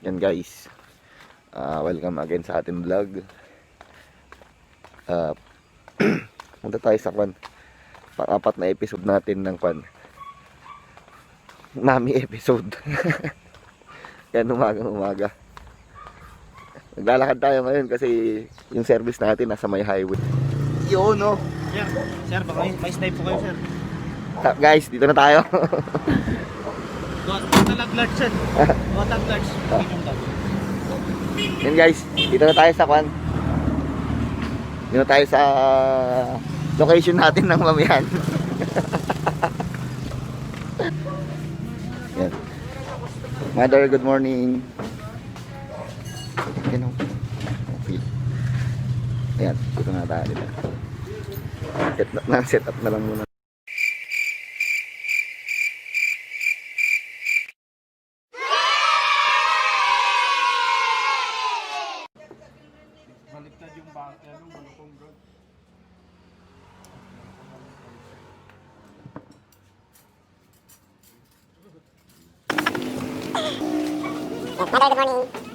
Yan guys, welcome again sa ating vlog. Punta tayo sa kwan, pang-apat na episode natin ng kwan, Mami episode. Yan, umaga. Naglalakad tayo ngayon kasi yung service natin nasa may highway. Yun, no? Sir, baka may snipe po kayo, sir. Guys, dito na tayo. Watak large, sir. Watak large. Yan guys, dito na tayo sa kwan. Dito na tayo sa location natin ng mamihan. Yan. Mother, good morning. Yan o. Ayan, dito na tayo dito. Set up na lang muna. Baliktad yung bata ng balokong bro. Mother, good morning.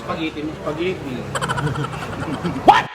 Spaghetti mo, spaghetti. What?